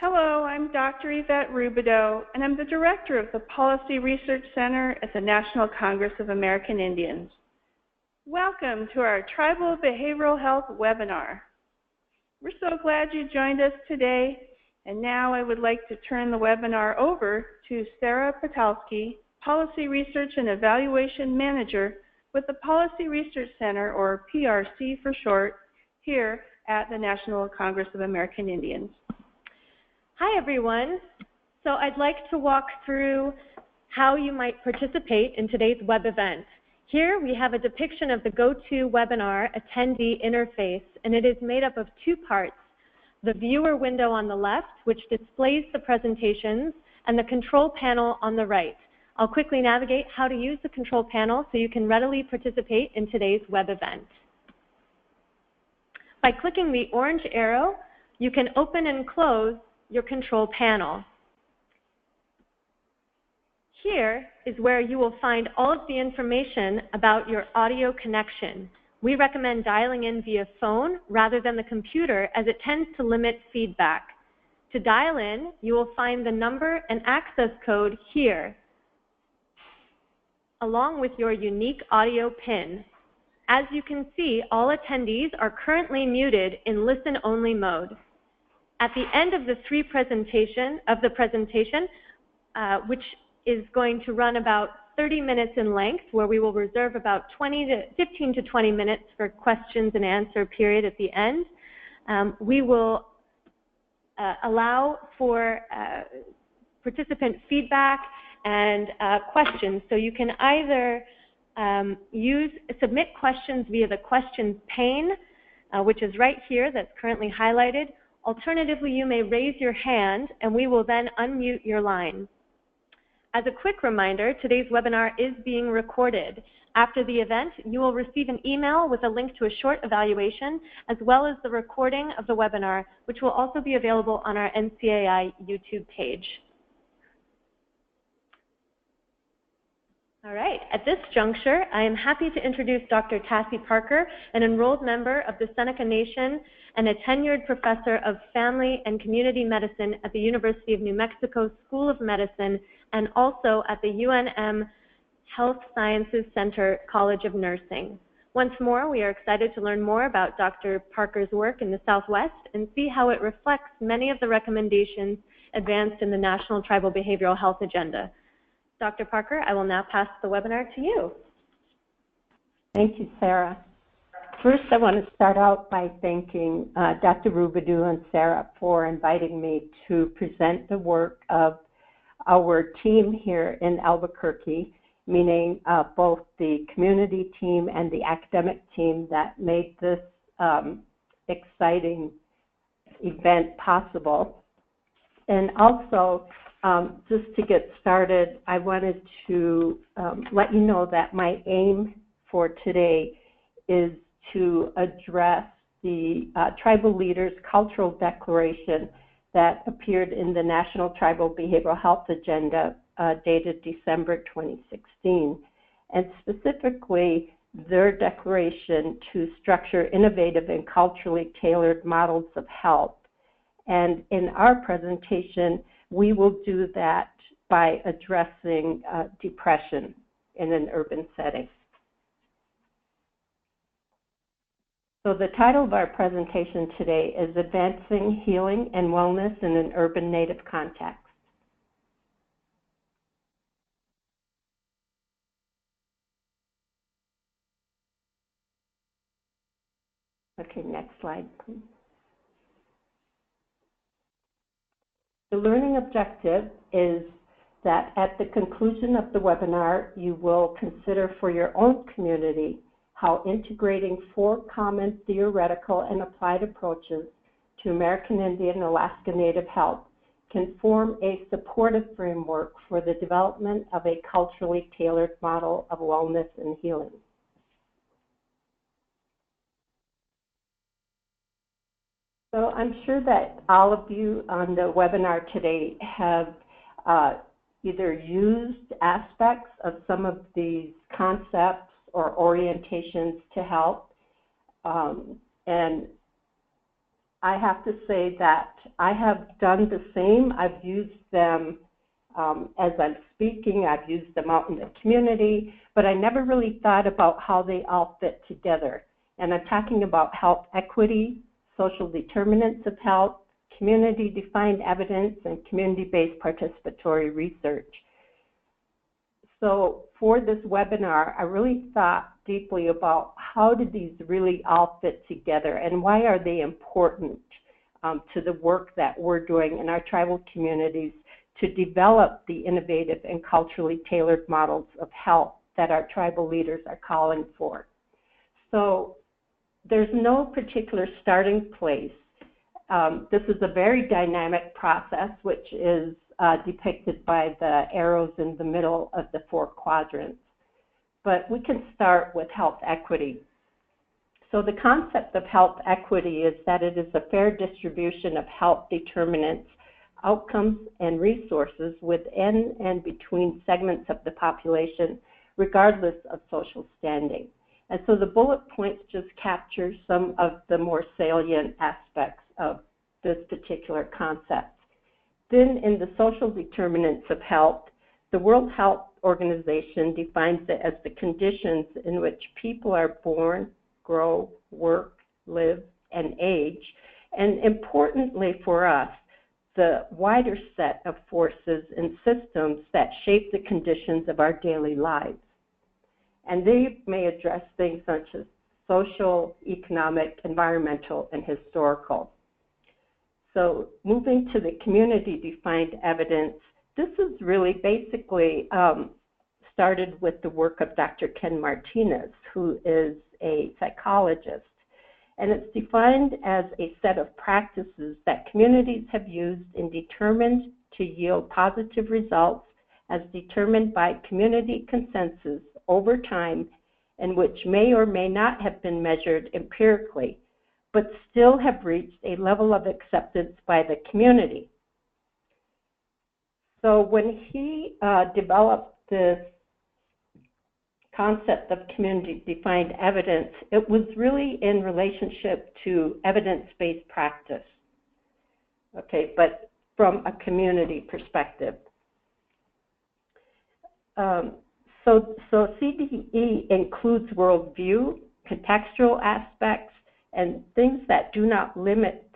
Hello, I'm Dr. Yvette Rubidoux, and I'm the Director of the Policy Research Center at the National Congress of American Indians. Welcome to our Tribal Behavioral Health webinar. We're so glad you joined us today, and now I would like to turn the webinar over to Sarah Patalski, Policy Research and Evaluation Manager with the Policy Research Center, or PRC for short, here at the National Congress of American Indians. Hi everyone. So I'd like to walk through how you might participate in today's web event. Here we have a depiction of the GoToWebinar attendee interface, and it is made up of two parts: the viewer window on the left, which displays the presentations, and the control panel on the right. I'll quickly navigate how to use the control panel so you can readily participate in today's web event. By clicking the orange arrow, you can open and close your control panel. Here is where you will find all of the information about your audio connection. We recommend dialing in via phone rather than the computer, as it tends to limit feedback. To dial in, you will find the number and access code here, along with your unique audio PIN. As you can see, all attendees are currently muted in listen-only mode. At the end of the presentation, which is going to run about 30 minutes in length, where we will reserve about 15 to 20 minutes for questions and answer period at the end, we will allow for participant feedback and questions. So you can either submit questions via the questions pane, which is right here, that's currently highlighted. Alternatively, you may raise your hand and we will then unmute your line. As a quick reminder, today's webinar is being recorded. After the event, you will receive an email with a link to a short evaluation, as well as the recording of the webinar, which will also be available on our NCAI YouTube page. All right, at this juncture, I am happy to introduce Dr. Tassie Parker, an enrolled member of the Seneca Nation and a tenured professor of family and community medicine at the University of New Mexico School of Medicine, and also at the UNM Health Sciences Center College of Nursing. Once more, we are excited to learn more about Dr. Parker's work in the Southwest and see how it reflects many of the recommendations advanced in the National Tribal Behavioral Health Agenda. Dr. Parker, I will now pass the webinar to you. Thank you, Sarah. First, I want to start out by thanking Dr. Rubidoux and Sarah for inviting me to present the work of our team here in Albuquerque, meaning both the community team and the academic team that made this exciting event possible. And also, just to get started, I wanted to let you know that my aim for today is to address the Tribal Leaders Cultural Declaration that appeared in the National Tribal Behavioral Health Agenda dated December 2016, and specifically their declaration to structure innovative and culturally tailored models of health. And in our presentation, we will do that by addressing depression in an urban setting. So the title of our presentation today is Advancing Healing and Wellness in an Urban Native Context. Okay, next slide, please. The learning objective is that at the conclusion of the webinar, you will consider for your own community how integrating 4 common theoretical and applied approaches to American Indian Alaska Native health can form a supportive framework for the development of a culturally tailored model of wellness and healing. So I'm sure that all of you on the webinar today have either used aspects of some of these concepts or orientations to help, and I have to say that I have done the same. I've used them as I'm speaking. I've used them out in the community, but I never really thought about how they all fit together. And I'm talking about health equity, social determinants of health, community-defined evidence, and community-based participatory research. So for this webinar, I really thought deeply about how do these really all fit together and why are they important to the work that we're doing in our tribal communities to develop the innovative and culturally tailored models of health that our tribal leaders are calling for. So there's no particular starting place. This is a very dynamic process, which is depicted by the arrows in the middle of the 4 quadrants. But we can start with health equity. So the concept of health equity is that it is a fair distribution of health determinants, outcomes, and resources within and between segments of the population, regardless of social standing. And so the bullet points just capture some of the more salient aspects of this particular concept. Then in the social determinants of health, the World Health Organization defines it as the conditions in which people are born, grow, work, live, and age. And importantly for us, the wider set of forces and systems that shape the conditions of our daily lives. And they may address things such as social, economic, environmental, and historical. So moving to the community-defined evidence, this is really basically started with the work of Dr. Ken Martinez, who is a psychologist. And it's defined as a set of practices that communities have used and determined to yield positive results as determined by community consensus over time, and which may or may not have been measured empirically, but still have reached a level of acceptance by the community. So when he developed this concept of community-defined evidence, it was really in relationship to evidence-based practice, okay, but from a community perspective. So CDE includes worldview, contextual aspects, and things that do not limit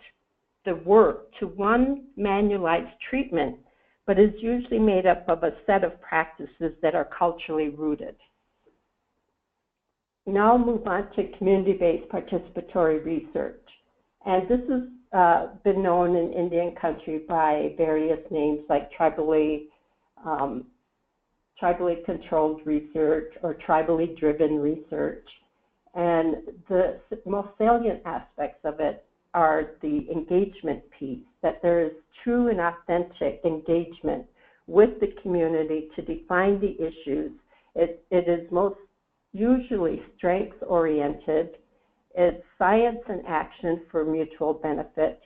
the work to one manualized treatment, but is usually made up of a set of practices that are culturally rooted. Now I'll move on to community-based participatory research. And this has been known in Indian country by various names like tribally controlled research or tribally driven research. And the most salient aspects of it are the engagement piece, that there is true and authentic engagement with the community to define the issues. It is most usually strengths-oriented. It's science and action for mutual benefit.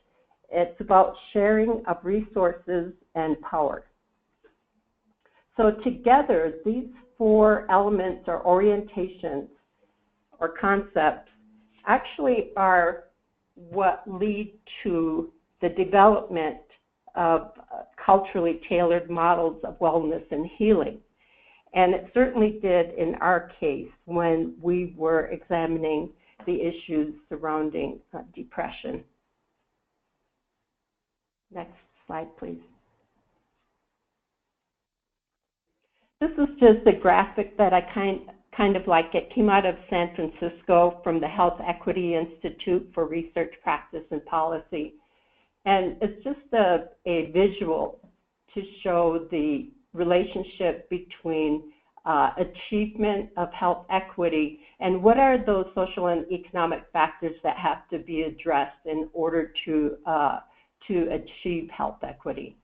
It's about sharing of resources and power. So together, these 4 elements or orientations or concepts actually are what lead to the development of culturally tailored models of wellness and healing. And it certainly did in our case when we were examining the issues surrounding depression. Next slide, please. This is just a graphic that I kind of like. It came out of San Francisco from the Health Equity Institute for Research, Practice, and Policy. And it's just a visual to show the relationship between achievement of health equity and what are those social and economic factors that have to be addressed in order to achieve health equity.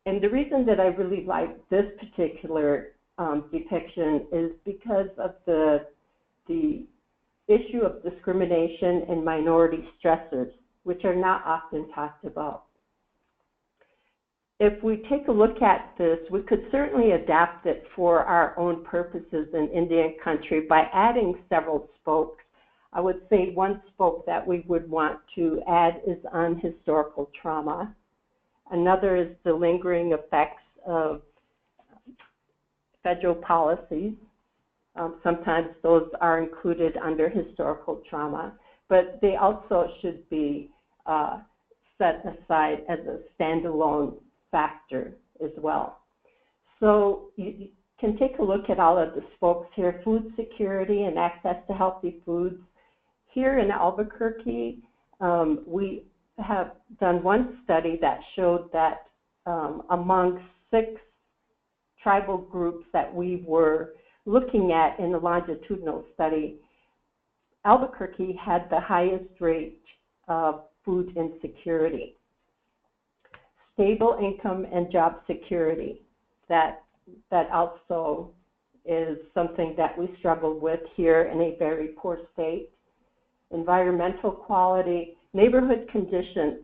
And the reason that I really like this particular depiction is because of the issue of discrimination and minority stressors, which are not often talked about. If we take a look at this, we could certainly adapt it for our own purposes in Indian country by adding several spokes I would say one spoke that we would want to add is on historical trauma. Another is the lingering effects of federal policies. Sometimes those are included under historical trauma, but they also should be set aside as a standalone factor as well. So you can take a look at all of the spokes here: food security and access to healthy foods. Here in Albuquerque, we have done one study that showed that among 6 tribal groups that we were looking at in the longitudinal study, Albuquerque had the highest rate of food insecurity. Stable income and job security, that also is something that we struggle with here in a very poor state. Environmental quality, neighborhood conditions.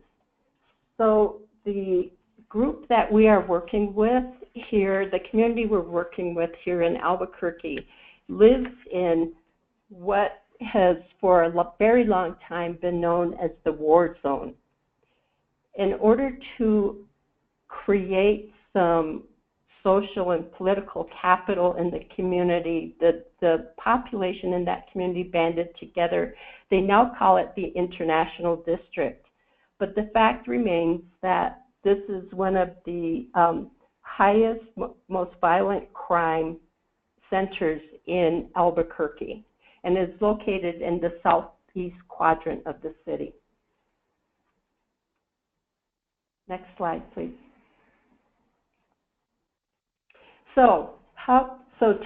So the group that we are working with here, the community we're working with here in Albuquerque, lives in what has for a very long time been known as the war zone. In order to create some social and political capital in the community, the population in that community banded together. They now call it the International District. But the fact remains that this is one of the highest, most violent crime centers in Albuquerque, and is located in the southeast quadrant of the city. Next slide, please. So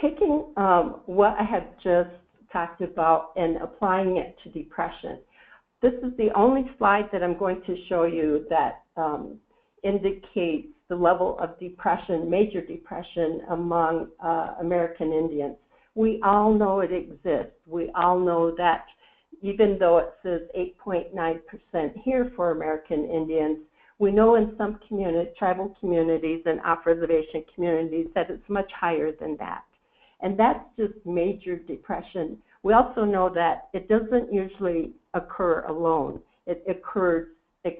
taking what I have just talked about and applying it to depression, this is the only slide that I'm going to show you that indicates the level of depression, major depression among American Indians. We all know it exists. We all know that even though it says 8.9% here for American Indians, we know in some tribal communities and off-reservation communities that it's much higher than that. And that's just major depression. We also know that it doesn't usually occur alone. It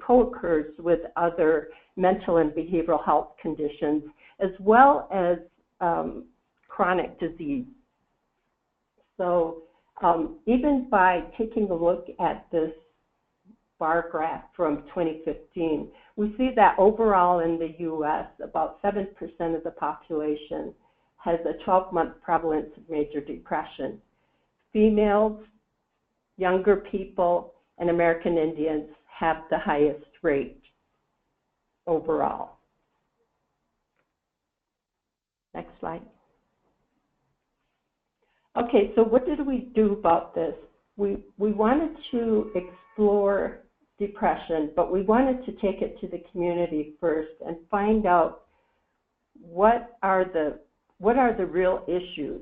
co-occurs with other mental and behavioral health conditions, as well as chronic disease. So even by taking a look at this bar graph from 2015, we see that overall in the U.S., about 7% of the population has a 12-month prevalence of major depression. Females, younger people, and American Indians have the highest rate overall. Next slide. Okay, so what did we do about this? We wanted to explore depression, but we wanted to take it to the community first and find out what are the real issues.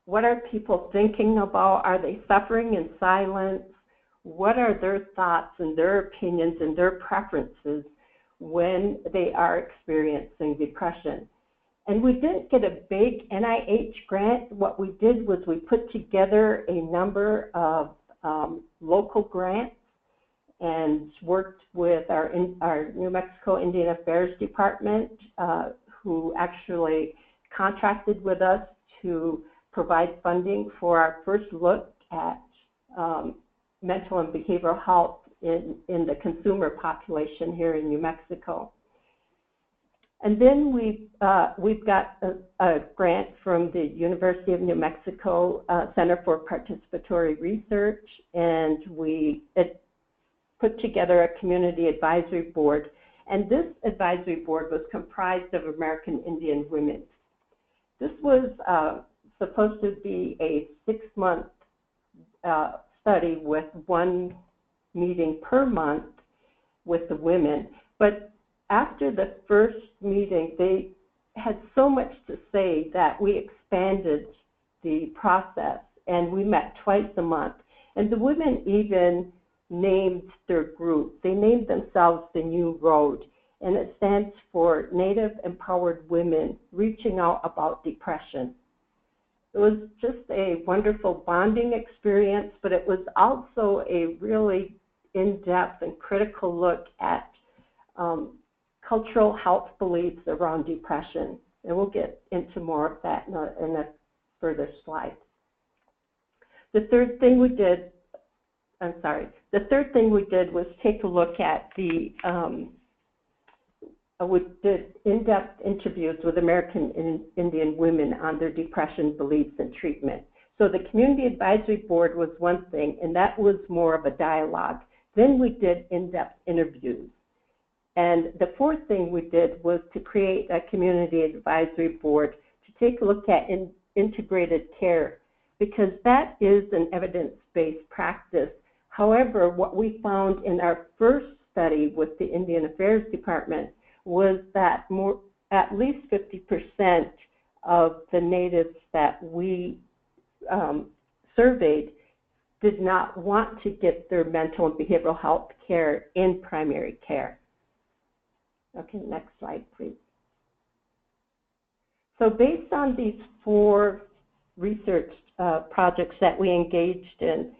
What are people thinking about? Are they suffering in silence? What are their thoughts and their opinions and their preferences when they are experiencing depression? And we didn't get a big NIH grant. What we did was we put together a number of local grants and worked with our New Mexico Indian Affairs Department, who actually contracted with us to provide funding for our first look at mental and behavioral health in the consumer population here in New Mexico. And then we've got a grant from the University of New Mexico Center for Participatory Research, and we put together a community advisory board. And this advisory board was comprised of American Indian women. This was supposed to be a 6-month study with one meeting per month with the women. But after the first meeting, they had so much to say that we expanded the process, and we met twice a month. And the women even named their group. They named themselves the New Road, and it stands for Native Empowered Women Reaching Out About Depression. It was just a wonderful bonding experience, but it was also a really in-depth and critical look at cultural health beliefs around depression. And we'll get into more of that in a further slide. The third thing we did was take a look at we did in-depth interviews with American Indian women on their depression beliefs and treatment. So the Community Advisory Board was one thing, and that was more of a dialogue. Then we did in-depth interviews. And the fourth thing we did was to create a Community Advisory Board to take a look at integrated care, because that is an evidence-based practice. However, what we found in our first study with the Indian Affairs Department was that at least 50% of the natives that we surveyed did not want to get their mental and behavioral health care in primary care. Okay, next slide, please. So based on these 4 research projects that we engaged in,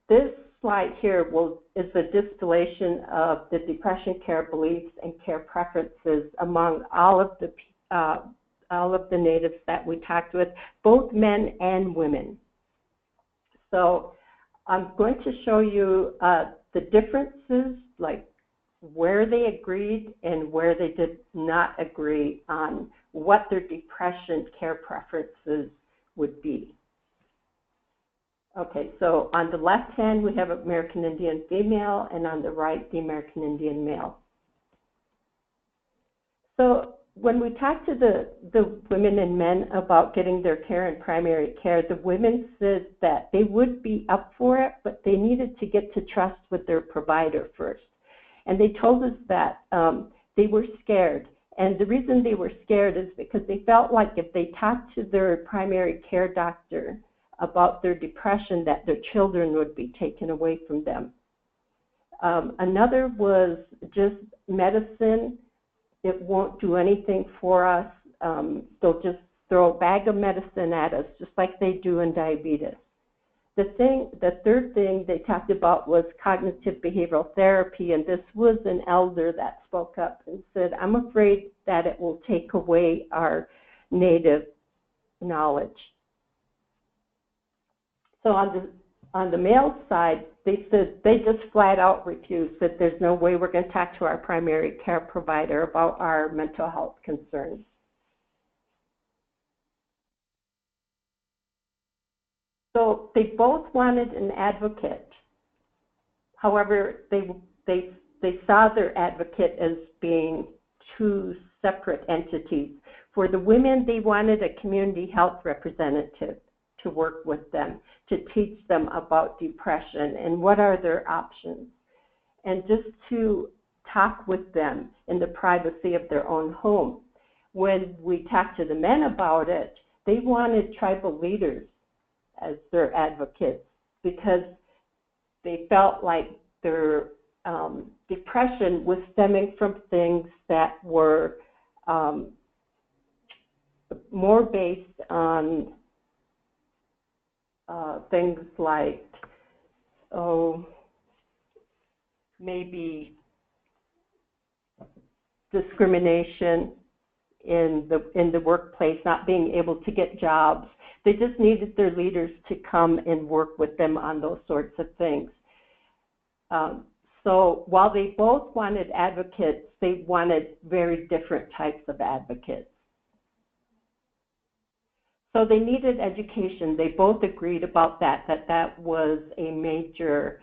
this slide here is the distillation of the depression care beliefs and care preferences among all of the natives that we talked with, both men and women. So I'm going to show you the differences, like where they agreed and where they did not agree on what their depression care preferences would be. Okay, so on the left hand, we have American Indian female, and on the right, the American Indian male. So when we talked to the women and men about getting their care in primary care, the women said that they would be up for it, but they needed to get to trust with their provider first. And they told us that they were scared. And the reason they were scared is because they felt like if they talked to their primary care doctor about their depression, that their children would be taken away from them. Another was just medicine. It won't do anything for us. They'll just throw a bag of medicine at us, just like they do in diabetes. The third thing they talked about was cognitive behavioral therapy, and this was an elder that spoke up and said, I'm afraid that it will take away our native knowledge. So on the male side, they said they just flat out refused, that there's no way we're going to talk to our primary care provider about our mental health concerns. So they both wanted an advocate. However, they saw their advocate as being 2 separate entities. For the women, they wanted a community health representative to work with them, to teach them about depression and what are their options, and just to talk with them in the privacy of their own home. When we talked to the men about it, they wanted tribal leaders as their advocates because they felt like their depression was stemming from things that were more based on things like, maybe discrimination in the workplace, not being able to get jobs. They just needed their leaders to come and work with them on those sorts of things. So while they both wanted advocates, they wanted very different types of advocates. So they needed education. They both agreed about that was a major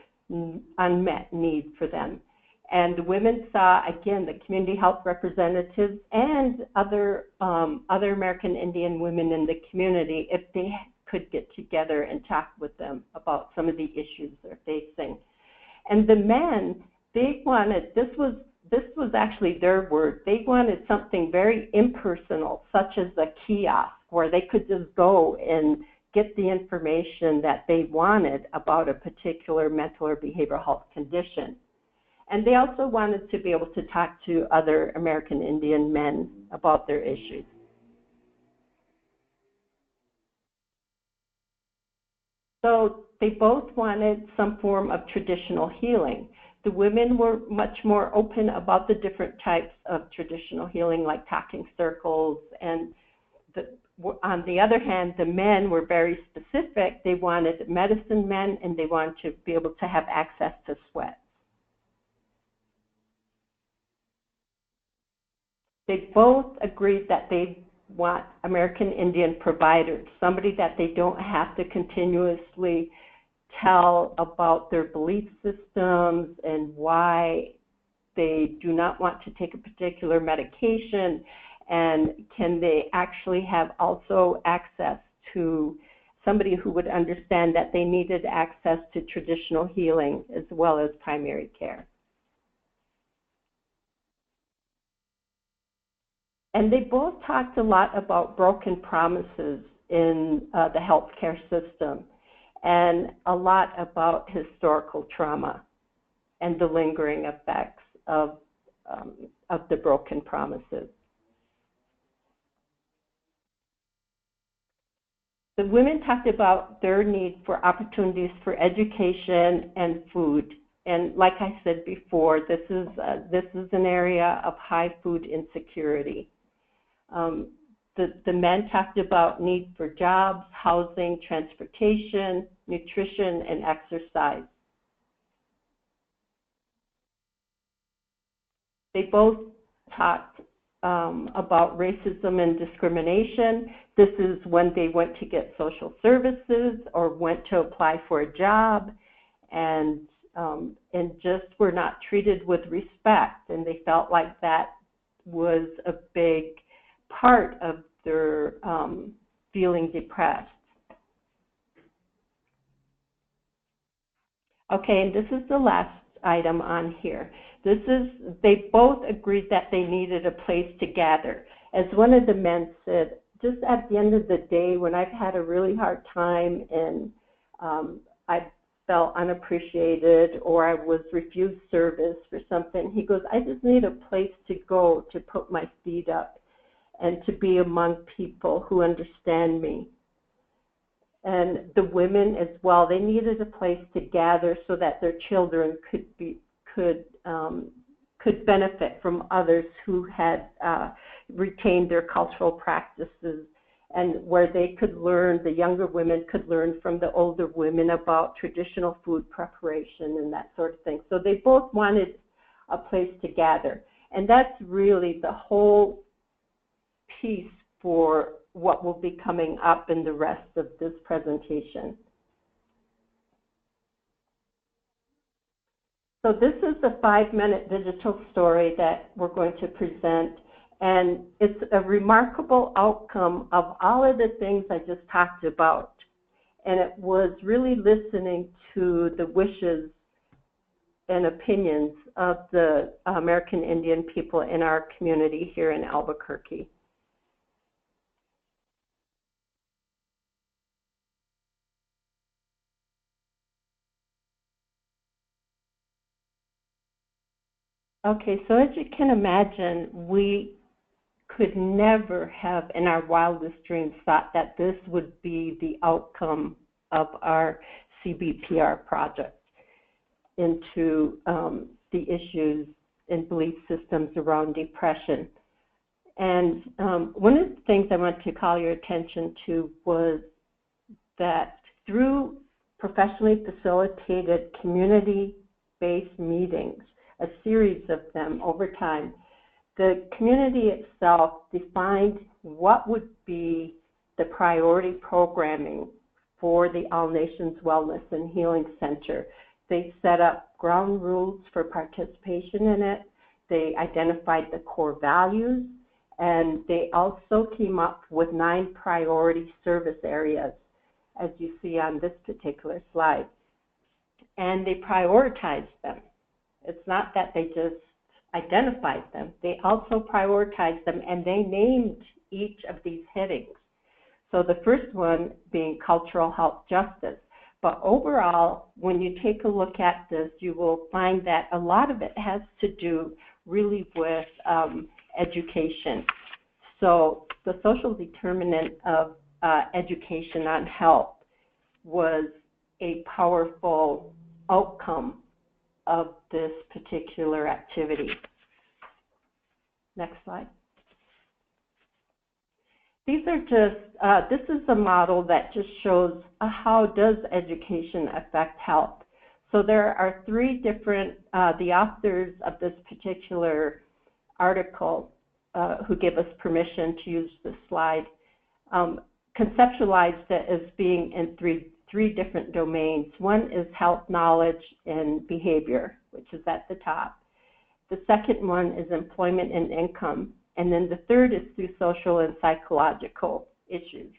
unmet need for them. And the women saw, again, the community health representatives and other American Indian women in the community, if they could get together and talk with them about some of the issues they're facing. And the men, they wanted, this was actually their word, they wanted something very impersonal, such as a kiosk, where they could just go and get the information that they wanted about a particular mental or behavioral health condition. And they also wanted to be able to talk to other American Indian men about their issues. So they both wanted some form of traditional healing. The women were much more open about the different types of traditional healing, like talking circles, and on the other hand, the men were very specific. They wanted medicine men, and they wanted to be able to have access to sweat. They both agreed that they want American Indian providers, somebody that they don't have to continuously tell about their belief systems and why they do not want to take a particular medication, and can they actually have also access to somebody who would understand that they needed access to traditional healing as well as primary care. And they both talked a lot about broken promises in the healthcare system, and a lot about historical trauma and the lingering effects of the broken promises. The women talked about their need for opportunities for education and food. And like I said before, this is an area of high food insecurity. The men talked about need for jobs, housing, transportation, nutrition, and exercise. They both talked about racism and discrimination. This is when they went to get social services or went to apply for a job, and just were not treated with respect, and they felt like that was a big part of their feeling depressed. Okay, and this is the last item on here. They both agreed that they needed a place to gather. As one of the men said, just at the end of the day, when I've had a really hard time and I felt unappreciated or I was refused service for something, he goes, I just need a place to go to put my feet up and to be among people who understand me. And the women as well, they needed a place to gather so that their children could benefit from others who had retained their cultural practices, and where they could learn, the younger women could learn from the older women about traditional food preparation and that sort of thing. So they both wanted a place to gather. And that's really the whole piece for what will be coming up in the rest of this presentation. So this is the 5-minute digital story that we're going to present, and it's a remarkable outcome of all of the things I just talked about. And it was really listening to the wishes and opinions of the American Indian people in our community here in Albuquerque. Okay, so as you can imagine, we could never have in our wildest dreams thought that this would be the outcome of our CBPR project into the issues and belief systems around depression. And one of the things I want to call your attention to was that through professionally facilitated community-based meetings, a series of them over time, the community itself defined what would be the priority programming for the All Nations Wellness and Healing Center. They set up ground rules for participation in it. They identified the core values, and they also came up with 9 priority service areas, as you see on this particular slide. And they prioritized them. It's not that they just identified them. They also prioritized them, and they named each of these headings. So the first one being cultural health justice. But overall, when you take a look at this, you will find that a lot of it has to do really with education. So the social determinant of education on health was a powerful outcome of this particular activity. Next slide. These are just, this is a model that just shows how does education affect health. So there are three different, the authors of this particular article who give us permission to use this slide, conceptualized it as being in three different domains. One is health, knowledge, and behavior, which is at the top. The second one is employment and income. And then the third is through social and psychological issues.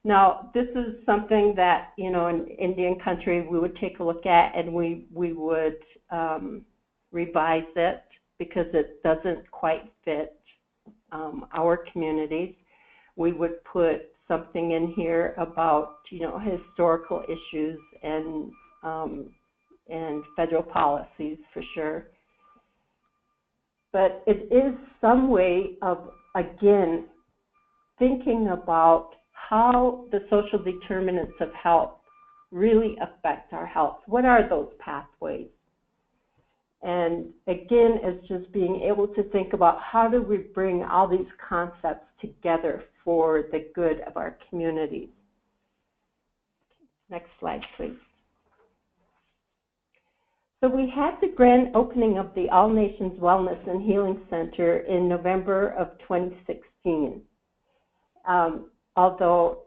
Now, this is something that, you know, in Indian country, we would take a look at, and we would revise it because it doesn't quite fit our communities. We would put something in here about, you know, historical issues and federal policies for sure. But it is some way of, again, thinking about how the social determinants of health really affect our health. What are those pathways? And again, it's just being able to think about how do we bring all these concepts together for the good of our communities. Next slide, please. So we had the grand opening of the All Nations Wellness and Healing Center in November of 2016. Although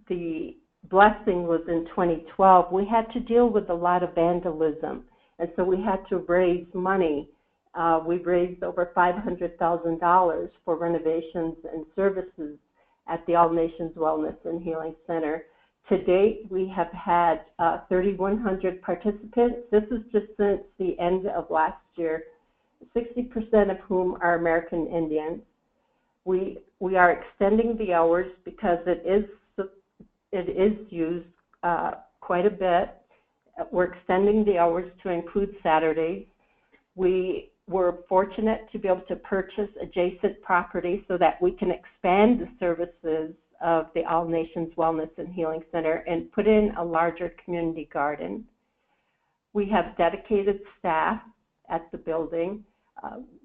the blessing was in 2012, we had to deal with a lot of vandalism. And so we had to raise money. We raised over $500,000 for renovations and services at the All Nations Wellness and Healing Center. To date, we have had 3,100 participants. This is just since the end of last year, 60% of whom are American Indians. We are extending the hours because it is used quite a bit. We're extending the hours to include Saturdays. We were fortunate to be able to purchase adjacent property so that we can expand the services of the All Nations Wellness and Healing Center and put in a larger community garden. We have dedicated staff at the building.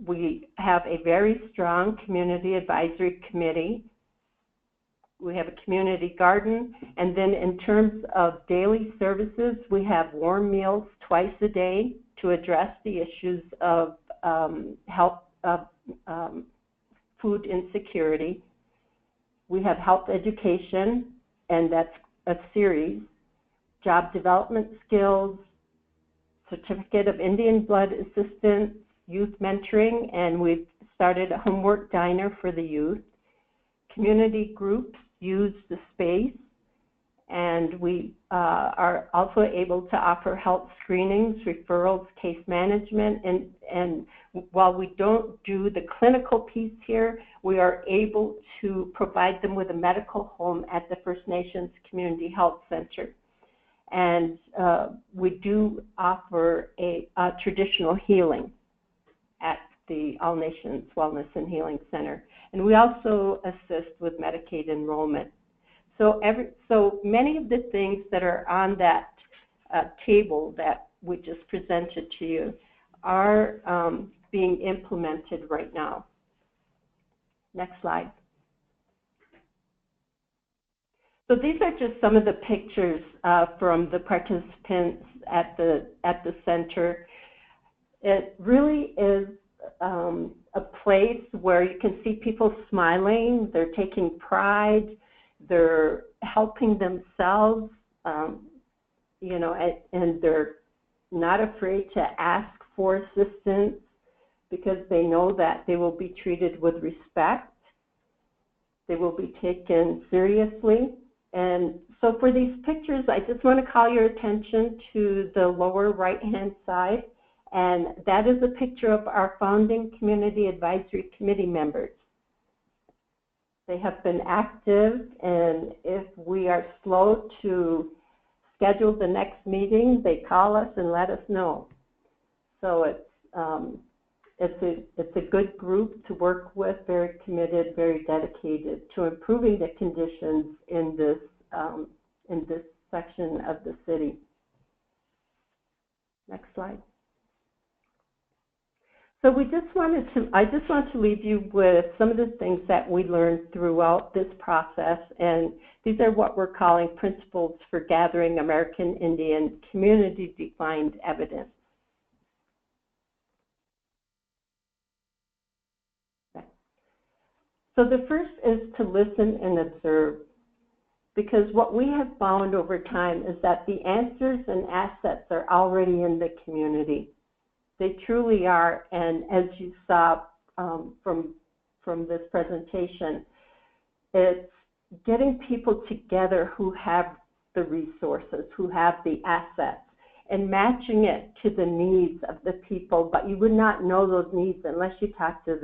We have a very strong community advisory committee. We have a community garden, and then in terms of daily services, we have warm meals twice a day to address the issues of health, food insecurity. We have health education, and that's a series, job development skills, certificate of Indian blood assistance, youth mentoring, and we've started a homework diner for the youth. Community groups use the space, and we are also able to offer health screenings, referrals, case management, and while we don't do the clinical piece here, we are able to provide them with a medical home at the First Nations Community Health Center. And we do offer a traditional healing at the All Nations Wellness and Healing Center. And we also assist with Medicaid enrollment. So many of the things that are on that table that we just presented to you are being implemented right now. Next slide. So these are just some of the pictures from the participants at the center. It really is a place where you can see people smiling, they're taking pride, they're helping themselves, you know, and they're not afraid to ask for assistance because they know that they will be treated with respect, they will be taken seriously. And so for these pictures, I just want to call your attention to the lower right-hand side, and that is a picture of our founding Community Advisory Committee members. They have been active, and if we are slow to schedule the next meeting, they call us and let us know. So it's a good group to work with, very committed, very dedicated to improving the conditions in this section of the city. Next slide. So I just want to leave you with some of the things that we learned throughout this process, and these are what we're calling principles for gathering American Indian community-defined evidence. So the first is to listen and observe, because what we have found over time is that the answers and assets are already in the community. They truly are, and as you saw from this presentation, it's getting people together who have the resources, who have the assets, and matching it to the needs of the people, but you would not know those needs unless you talk to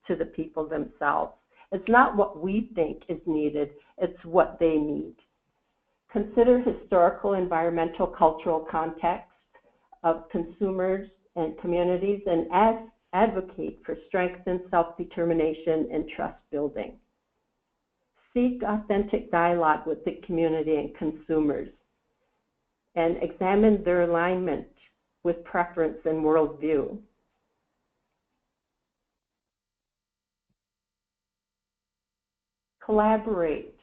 the people themselves. It's not what we think is needed, it's what they need. Consider historical, environmental, cultural context of consumers and communities, and advocate for strength and self-determination and trust building. Seek authentic dialogue with the community and consumers, and examine their alignment with preference and worldview. Collaborate.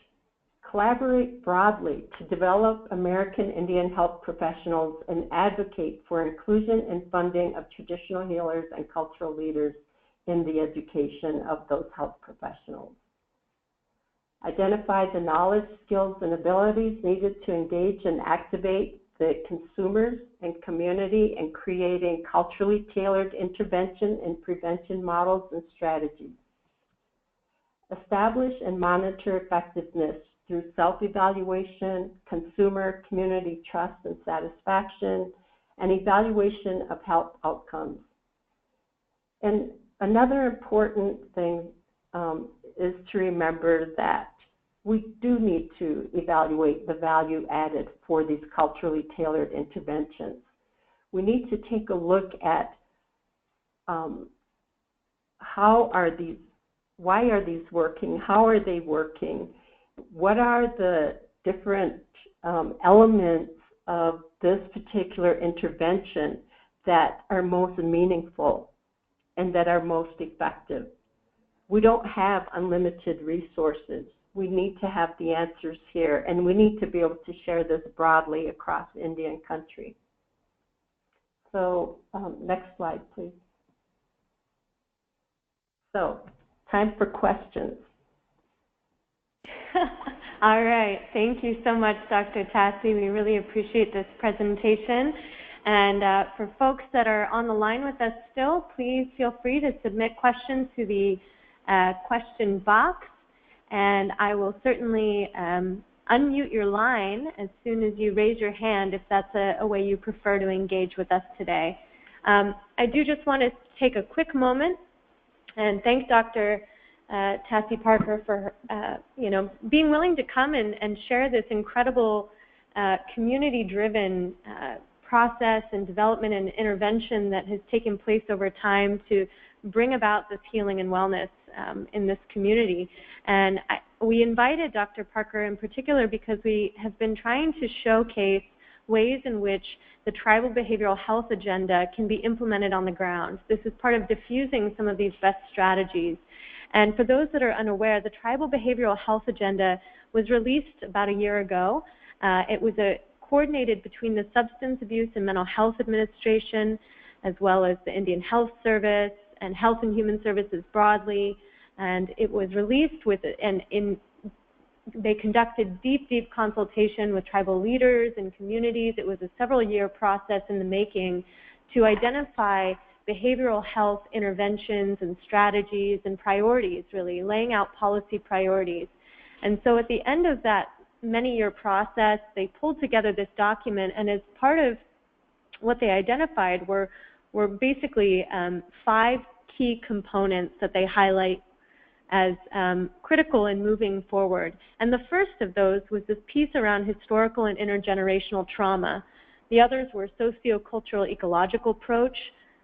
Collaborate broadly to develop American Indian health professionals and advocate for inclusion and funding of traditional healers and cultural leaders in the education of those health professionals. Identify the knowledge, skills, and abilities needed to engage and activate the consumers and community in creating culturally tailored intervention and prevention models and strategies. Establish and monitor effectiveness through self-evaluation, consumer community trust and satisfaction, and evaluation of health outcomes. And another important thing is to remember that we do need to evaluate the value added for these culturally tailored interventions. We need to take a look at why are these working? How are they working? What are the different elements of this particular intervention that are most meaningful and that are most effective? We don't have unlimited resources. We need to have the answers here, and we need to be able to share this broadly across Indian country. So next slide, please. So time for questions. All right. Thank you so much, Dr. Tassi. We really appreciate this presentation. And for folks that are on the line with us still, please feel free to submit questions to the question box. And I will certainly unmute your line as soon as you raise your hand if that's a way you prefer to engage with us today. I do just want to take a quick moment and thank Dr. Tassi Parker for being willing to come and share this incredible community-driven process and development and intervention that has taken place over time to bring about this healing and wellness in this community. And we invited Dr. Parker in particular because we have been trying to showcase ways in which the tribal behavioral health agenda can be implemented on the ground. This is part of diffusing some of these best strategies. And for those that are unaware, the Tribal Behavioral Health Agenda was released about a year ago. It was coordinated between the Substance Abuse and Mental Health Administration, as well as the Indian Health Service and Health and Human Services broadly. And it was released with, they conducted deep consultation with tribal leaders and communities. It was a several-year process in the making to identify behavioral health interventions and strategies and priorities, really, laying out policy priorities. And so at the end of that many-year process, they pulled together this document, and as part of what they identified were basically 5 key components that they highlight as critical in moving forward. And the first of those was this piece around historical and intergenerational trauma. The others were socio-cultural ecological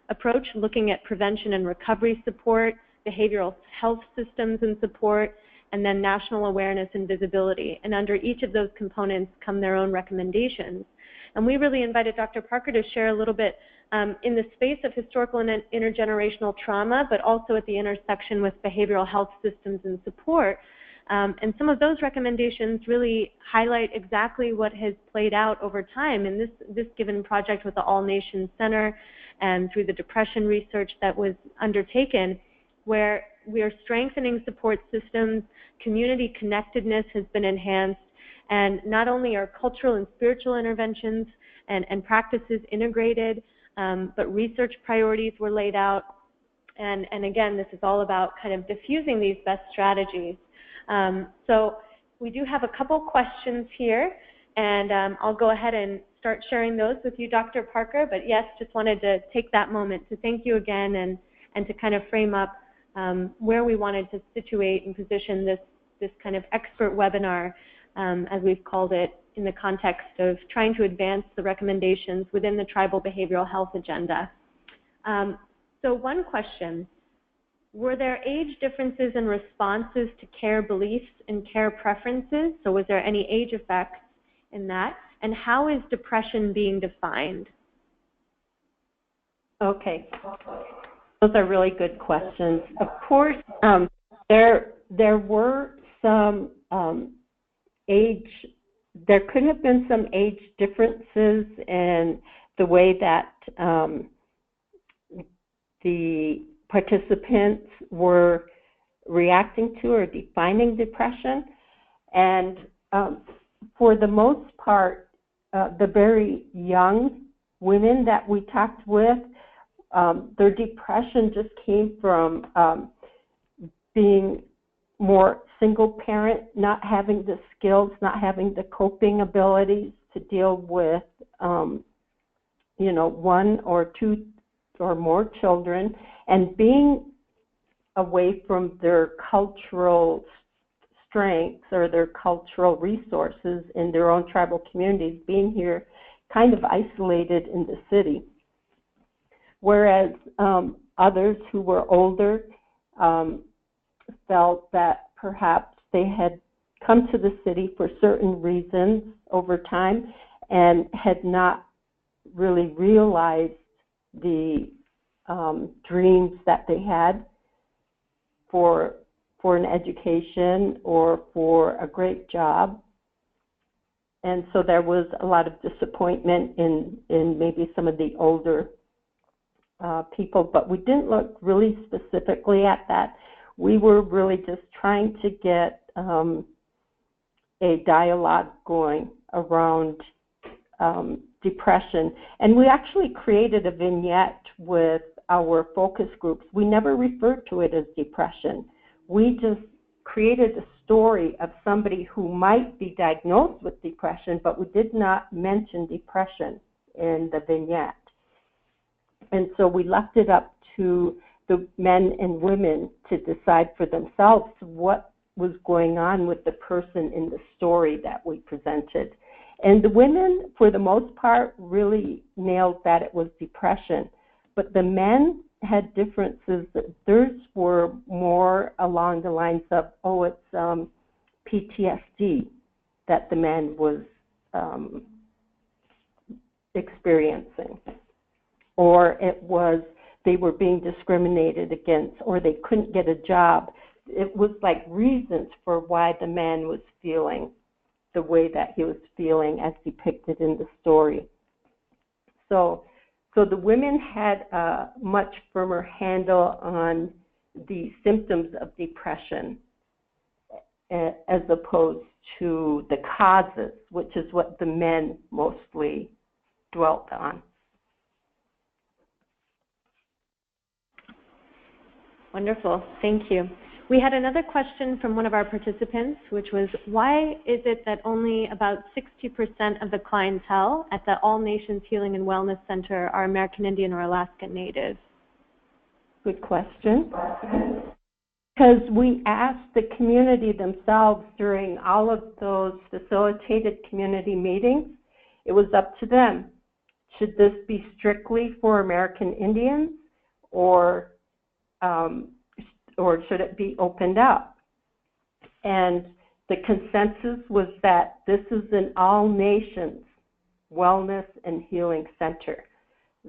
approach, looking at prevention and recovery support, behavioral health systems and support, and then national awareness and visibility. And under each of those components come their own recommendations. And we really invited Dr. Parker to share a little bit in the space of historical and intergenerational trauma, but also at the intersection with behavioral health systems and support. And some of those recommendations really highlight exactly what has played out over time in this given project with the All Nations Center and through the depression research that was undertaken, where we are strengthening support systems, community connectedness has been enhanced, and not only are cultural and spiritual interventions and practices integrated, but research priorities were laid out. And again, this is all about kind of diffusing these best strategies. So we do have a couple questions here, and I'll go ahead and start sharing those with you, Dr. Parker. But yes, just wanted to take that moment to thank you again and to kind of frame up where we wanted to situate and position this kind of expert webinar, as we've called it, in the context of trying to advance the recommendations within the tribal behavioral health agenda. So one question, were there age differences in responses to care beliefs and care preferences? So was there any age effects in that? And how is depression being defined? Okay, those are really good questions. Of course, there were some there could have been some age differences in the way that the participants were reacting to or defining depression. And for the most part, the very young women that we talked with, their depression just came from being more single parent, not having the skills, not having the coping abilities to deal with, one or two or more children, and being away from their cultural strengths or their cultural resources in their own tribal communities, being here kind of isolated in the city. Whereas others who were older felt that perhaps they had come to the city for certain reasons over time and had not really realized the dreams that they had for an education or for a great job. And so there was a lot of disappointment in maybe some of the older people, but we didn't look really specifically at that. We were really just trying to get a dialogue going around depression. And we actually created a vignette with our focus groups. We never referred to it as depression. We just created a story of somebody who might be diagnosed with depression, but we did not mention depression in the vignette. And so we left it up to the men and women to decide for themselves what was going on with the person in the story that we presented. And the women, for the most part, really nailed that it was depression. But the men had differences. Theirs were more along the lines of, it's PTSD that the man was experiencing. Or it was they were being discriminated against, or they couldn't get a job. It was like reasons for why the man was feeling the way that he was feeling as depicted in the story. So the women had a much firmer handle on the symptoms of depression as opposed to the causes, which is what the men mostly dwelt on. Wonderful, thank you. We had another question from one of our participants, which was, why is it that only about 60% of the clientele at the All Nations Healing and Wellness Center are American Indian or Alaska Native? Good question. Because we asked the community themselves during all of those facilitated community meetings, it was up to them. Should this be strictly for American Indians, or should it be opened up? And the consensus was that this is an all-nations wellness and healing center,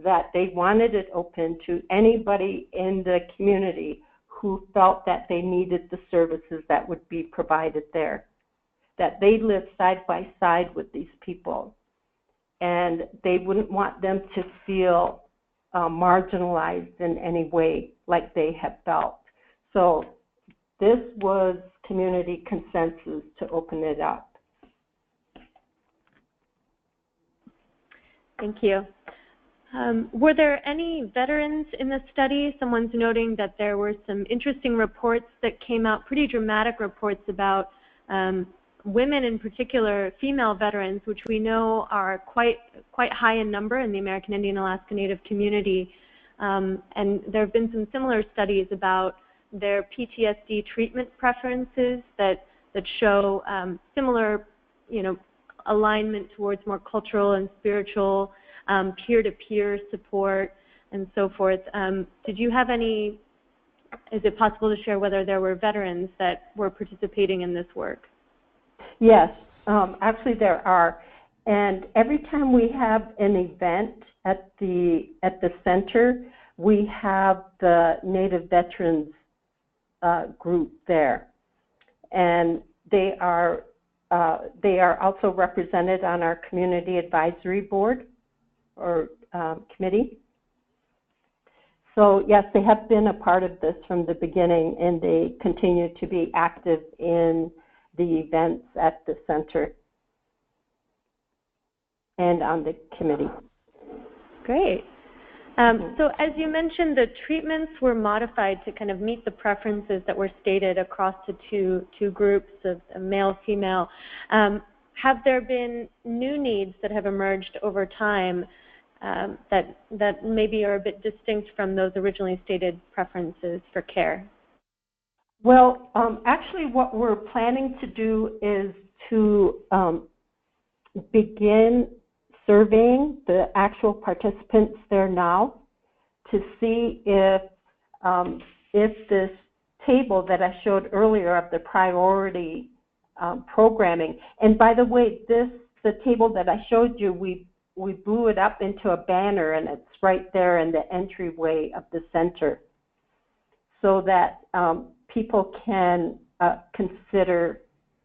that they wanted it open to anybody in the community who felt that they needed the services that would be provided there, that they live side by side with these people, and they wouldn't want them to feel marginalized in any way like they have felt. So this was community consensus to open it up. Thank you. Were there any veterans in the study? Someone's noting that there were some interesting reports that came out, pretty dramatic reports about women, in particular female veterans, which we know are quite high in number in the American Indian Alaska Native community. And there have been some similar studies about their PTSD treatment preferences that show similar, alignment towards more cultural and spiritual, peer-to-peer support, and so forth. Did you have any? Is it possible to share whether there were veterans that were participating in this work? Yes, actually there are, and every time we have an event at the center, we have the Native Veterans group there, and they are also represented on our community advisory board or committee. So yes, they have been a part of this from the beginning, and they continue to be active in the events at the center and on the committee. Great. So as you mentioned, the treatments were modified to kind of meet the preferences that were stated across the two groups of male, female. Have there been new needs that have emerged over time that maybe are a bit distinct from those originally stated preferences for care? Well, actually what we're planning to do is to begin surveying the actual participants there now to see if this table that I showed earlier of the priority programming, and by the way, the table that I showed you, we blew it up into a banner, and it's right there in the entryway of the center, so that people can consider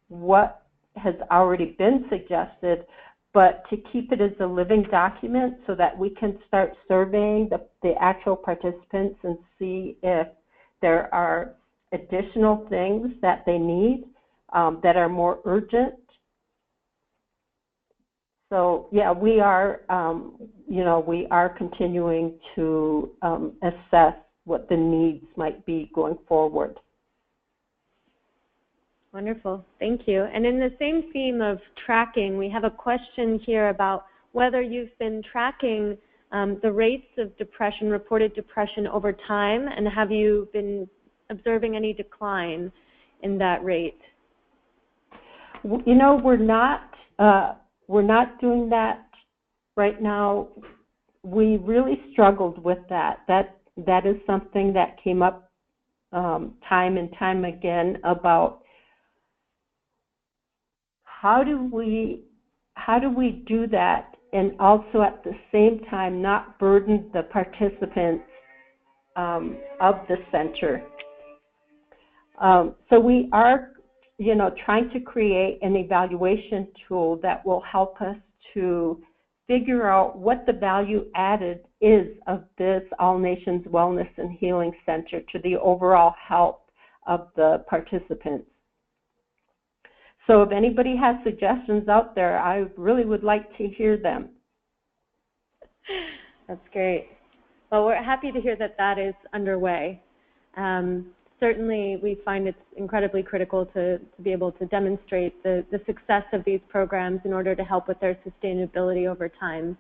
what has already been suggested, but to keep it as a living document so that we can start surveying the actual participants and see if there are additional things that they need that are more urgent. So yeah, we are, we are continuing to assess what the needs might be going forward. Wonderful, thank you. And in the same theme of tracking, we have a question here about whether you've been tracking the rates of depression, reported depression over time, and have you been observing any decline in that rate? We're not doing that right now. We really struggled with that. That is something that came up time and time again about how do we do that and also at the same time not burden the participants of the center. So we are, trying to create an evaluation tool that will help us to figure out what the value added is of this All Nations Wellness and Healing Center to the overall health of the participants. So if anybody has suggestions out there, I really would like to hear them. That's great. Well, we're happy to hear that that is underway. Certainly, we find it's incredibly critical to be able to demonstrate the success of these programs in order to help with their sustainability over time.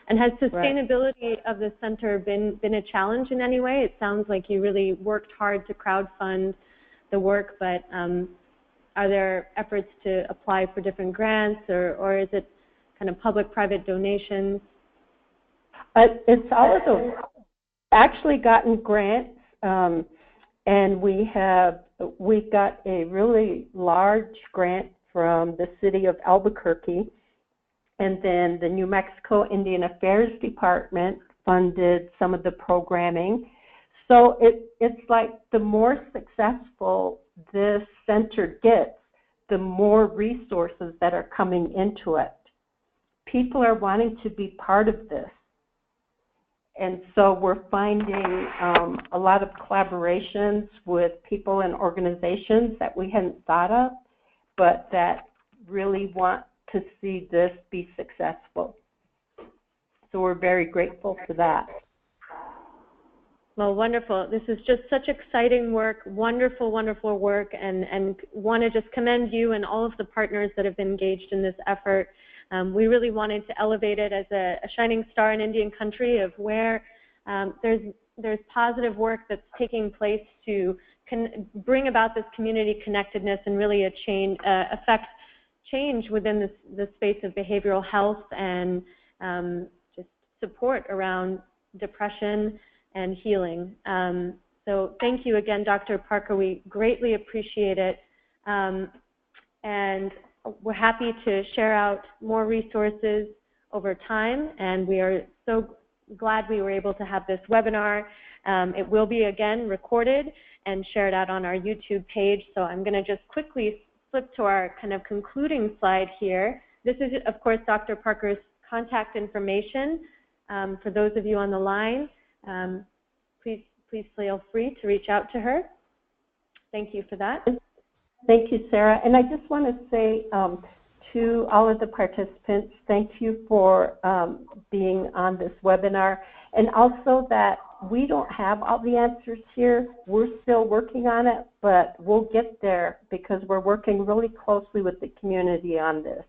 And has sustainability of the center been a challenge in any way? It sounds like you really worked hard to crowdfund the work, but are there efforts to apply for different grants, or is it kind of public-private donations? It's all of those. Actually gotten grants, and we have we got a really large grant from the city of Albuquerque, and then the New Mexico Indian Affairs Department funded some of the programming. So it's like the more successful this center gets, the more resources that are coming into it. People are wanting to be part of this. And so we're finding a lot of collaborations with people and organizations that we hadn't thought of, but that really want to see this be successful. So we're very grateful for that. Well, wonderful. This is just such exciting work, wonderful, wonderful work, and want to just commend you and all of the partners that have been engaged in this effort. We really wanted to elevate it as a shining star in Indian country of where there's positive work that's taking place to bring about this community connectedness and really affect change within the space of behavioral health and just support around depression and healing. So thank you again, Dr. Parker. We greatly appreciate it. And we're happy to share out more resources over time, and we are so glad we were able to have this webinar. It will be again recorded and shared out on our YouTube page. So I'm going to just quickly flip to our kind of concluding slide here. This is, of course, Dr. Parker's contact information. For those of you on the line, please feel free to reach out to her. Thank you for that. Thank you, Sarah. And I just want to say to all of the participants, thank you for being on this webinar. And also that we don't have all the answers here. We're still working on it, but we'll get there because we're working really closely with the community on this.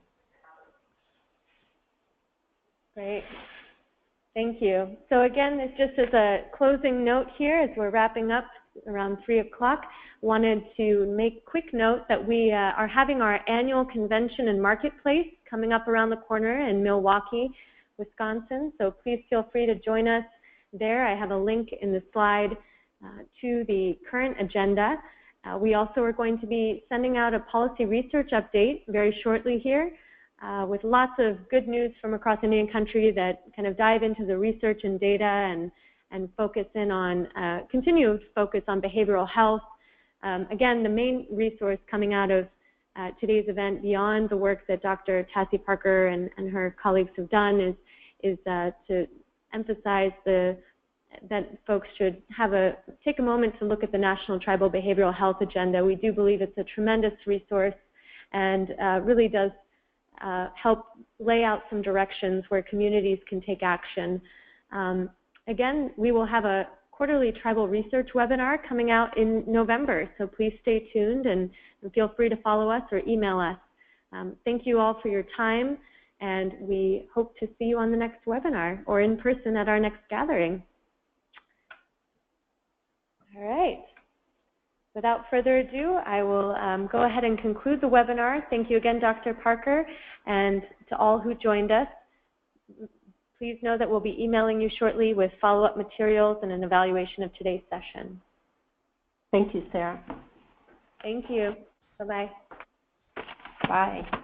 Great. Thank you. So again, this just as a closing note here as we're wrapping up around 3 o'clock, wanted to make quick note that we are having our annual convention and marketplace coming up around the corner in Milwaukee, Wisconsin. So please feel free to join us there. I have a link in the slide to the current agenda. We also are going to be sending out a policy research update very shortly here with lots of good news from across Indian country that kind of dive into the research and data and focus in on, continued focus on behavioral health. Again, the main resource coming out of today's event, beyond the work that Dr. Tassie Parker and her colleagues have done, is to emphasize that folks should take a moment to look at the National Tribal Behavioral Health Agenda. We do believe it's a tremendous resource and really does help lay out some directions where communities can take action. Again, we will have a quarterly tribal research webinar coming out in November, so please stay tuned and feel free to follow us or email us. Thank you all for your time, and we hope to see you on the next webinar or in person at our next gathering. All right. Without further ado, I will go ahead and conclude the webinar. Thank you again, Dr. Parker, and to all who joined us. Please know that we'll be emailing you shortly with follow-up materials and an evaluation of today's session. Thank you, Sarah. Thank you. Bye-bye. Bye.